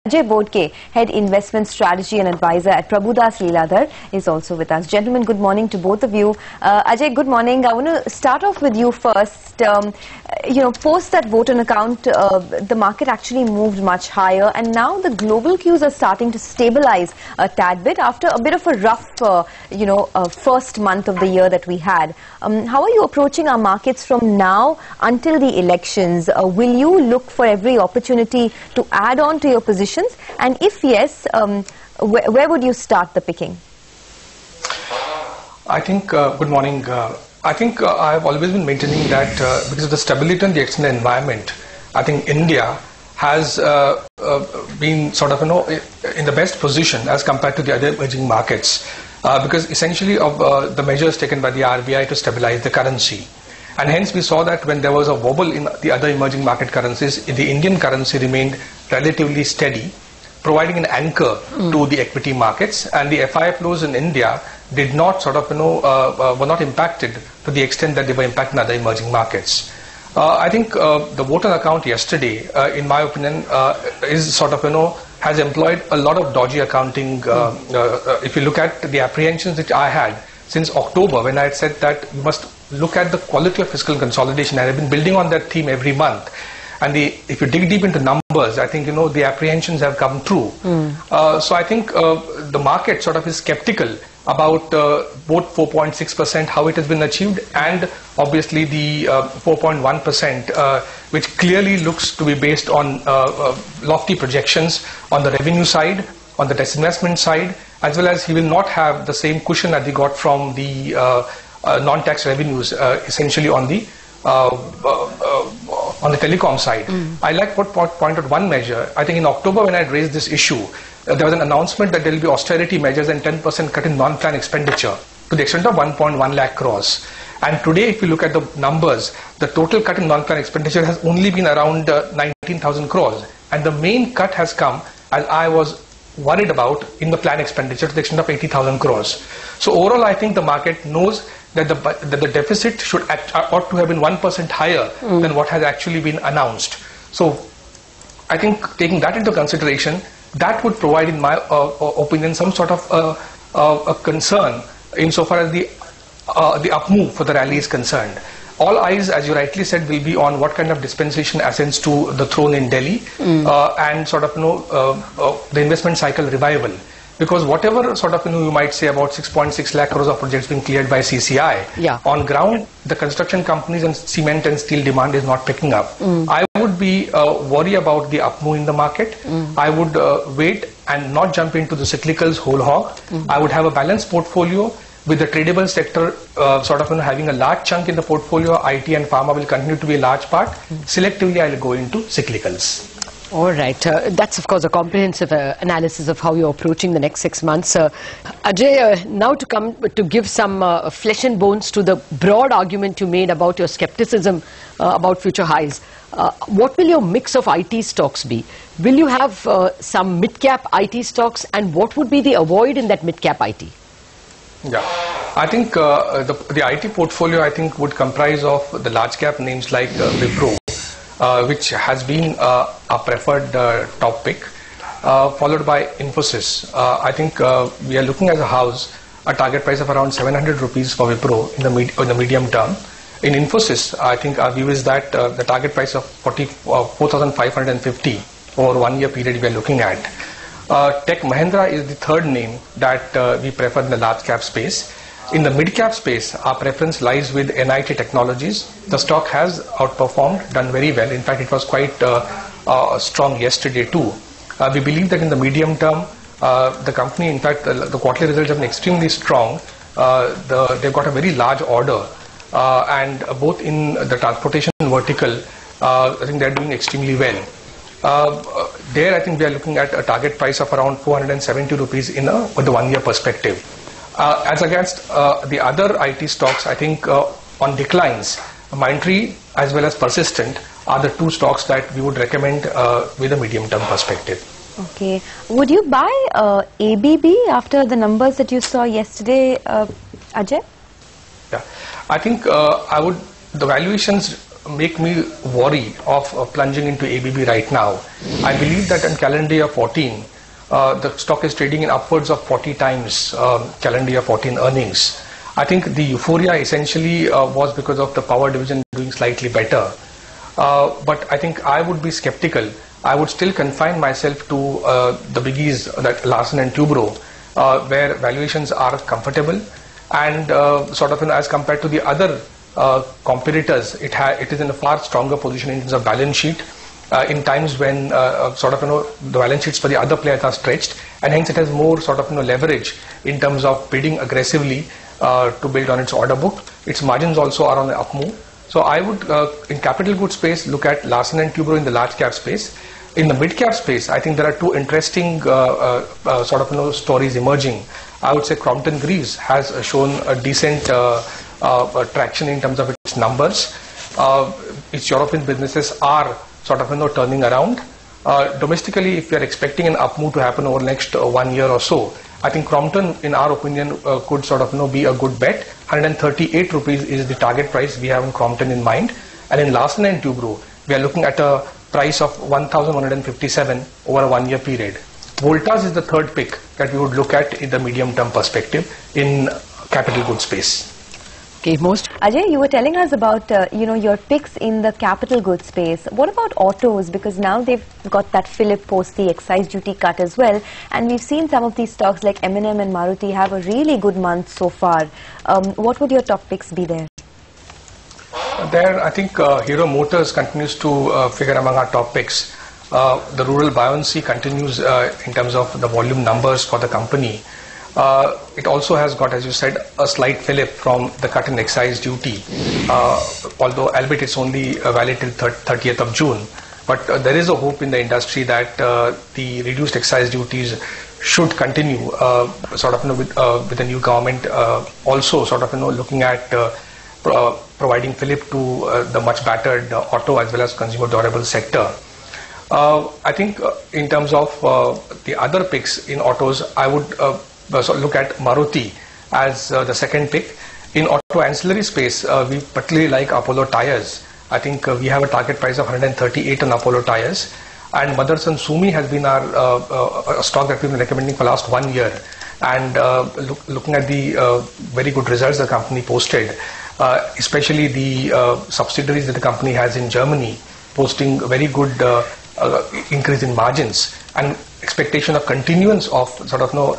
Ajay Bodke, Head Investment Strategy and Advisor at Prabhudas Latha, is also with us. Gentlemen, good morning to both of you. Ajay, good morning. I want to start off with you first. Post that vote on account, the market actually moved much higher, and now the global cues are starting to stabilize a tad bit after a bit of a rough, first month of the year that we had. How are you approaching our markets from now until the elections? Will you look for every opportunity to add on to your positions? And if yes, where would you start the picking? I think, good morning. I think I have always been maintaining that because of the stability in the external environment, I think India has been sort of, in the best position as compared to the other emerging markets because essentially of the measures taken by the RBI to stabilize the currency. And hence we saw that when there was a wobble in the other emerging market currencies, the Indian currency remained relatively steady, providing an anchor to the equity markets, and the FI flows in India did not sort of, were not impacted to the extent that they were impacted in other emerging markets. I think the vote on account yesterday, in my opinion, is sort of, has employed a lot of dodgy accounting. If you look at the apprehensions that I had since October, when I had said that you must look at the quality of fiscal consolidation, and I've been building on that theme every month. And if you dig deep into numbers, I think, the apprehensions have come true. So I think the market sort of is skeptical about both 4.6%, how it has been achieved, and obviously the 4.1%, which clearly looks to be based on lofty projections on the revenue side, on the disinvestment side, as well as he will not have the same cushion that he got from the non-tax revenues, essentially on the telecom side. I like what point out one measure. I think in October when I had raised this issue, there was an announcement that there will be austerity measures and 10% cut in non-plan expenditure to the extent of 1.1 lakh crores. And today, if you look at the numbers, the total cut in non-plan expenditure has only been around 19,000 crores. And the main cut has come, as I was worried about, in the plan expenditure to the extent of 80,000 crores. So overall, I think the market knows that the deficit ought to have been 1% higher than what has actually been announced. So I think taking that into consideration, that would provide, in my opinion, some sort of a concern insofar as the up move for the rally is concerned. All eyes, as you rightly said, will be on what kind of dispensation ascends to the throne in Delhi and sort of, the investment cycle revival. Because whatever sort of, you might say about 6.6 lakh crores of projects being cleared by CCI, on ground, the construction companies and cement and steel demand is not picking up. I would be worried about the up move in the market. I would wait and not jump into the cyclicals whole hog. I would have a balanced portfolio with the tradable sector sort of having a large chunk in the portfolio. IT and pharma will continue to be a large part. Selectively, I will go into cyclicals. All right. That's, of course, a comprehensive analysis of how you're approaching the next 6 months. Ajay, now to give some flesh and bones to the broad argument you made about your skepticism about future highs. What will your mix of IT stocks be? Will you have some mid-cap IT stocks, and what would be the avoid in that mid-cap IT? Yeah, I think the IT portfolio, I think, would comprise of the large cap names like Wipro, which has been a preferred top pick, followed by Infosys. I think we are looking as a house a target price of around 700 rupees for Wipro in the medium term. In Infosys, I think our view is that the target price of 4,550 over 1 year period we are looking at. Tech Mahindra is the third name that we prefer in the large cap space. In the mid cap space, our preference lies with NIT Technologies. The stock has outperformed, done very well. In fact, it was quite strong yesterday too. We believe that in the medium term, the company, in fact, the quarterly results have been extremely strong. They've got a very large order, and both in the transportation vertical, I think they're doing extremely well. There, I think we are looking at a target price of around 470 rupees with the 1 year perspective. As against the other IT stocks, I think on declines, Mindtree as well as Persistent are the two stocks that we would recommend with a medium-term perspective. Okay. Would you buy ABB after the numbers that you saw yesterday, Ajay? Yeah. I think I would. The valuations make me worry of plunging into ABB right now. I believe that in calendar year 14, the stock is trading in upwards of 40 times calendar year 14 earnings. I think the euphoria essentially was because of the power division doing slightly better. But I think I would be skeptical. I would still confine myself to the biggies, like Larsen and Toubro, where valuations are comfortable and as compared to the other competitors, it is in a far stronger position in terms of balance sheet. In times when the balance sheets for the other players are stretched, and hence it has more leverage in terms of bidding aggressively to build on its order book. Its margins also are on the up move. So I would, in capital goods space, look at Larsen and Toubro in the large cap space. In the mid cap space, I think there are two interesting stories emerging. I would say Crompton Greaves has shown a decent traction in terms of its numbers. Its European businesses are turning around. Domestically, if you are expecting an up move to happen over the next 1 year or so, I think Crompton, in our opinion, could be a good bet. 138 rupees is the target price we have in Crompton in mind. And in Larsen and Toubro, we are looking at a price of 1,157 over a 1 year period. Voltas is the third pick that we would look at in the medium term perspective in capital goods space. Okay, Ajay, you were telling us about your picks in the capital goods space. What about autos? Because now they've got that fillip post the excise duty cut as well, and we've seen some of these stocks like M&M and Maruti have a really good month so far. What would your top picks be there? There, I think Hero Motors continues to figure among our top picks. The rural buoyancy continues in terms of the volume numbers for the company. It also has got, as you said, a slight fillip from the cut in excise duty, although albeit it's only valid till 30th of June. But there is a hope in the industry that the reduced excise duties should continue, with the new government also looking at providing fillip to the much battered auto as well as consumer durable sector. I think in terms of the other picks in autos, I would look at Maruti as the second pick. In auto ancillary space, we particularly like Apollo Tyres. I think we have a target price of 138 on Apollo Tyres. And Motherson Sumi has been our a stock that we've been recommending for the last 1 year. And looking at the very good results the company posted, especially the subsidiaries that the company has in Germany, posting very good increase in margins, and expectation of continuance of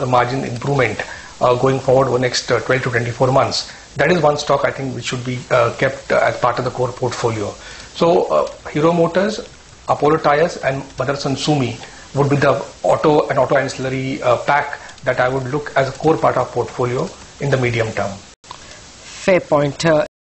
margin improvement going forward over the next 12 to 24 months. That is one stock I think which should be kept as part of the core portfolio. So Hero Motors, Apollo Tyres and Motherson Sumi would be the auto and auto ancillary pack that I would look as a core part of portfolio in the medium term. Fair point.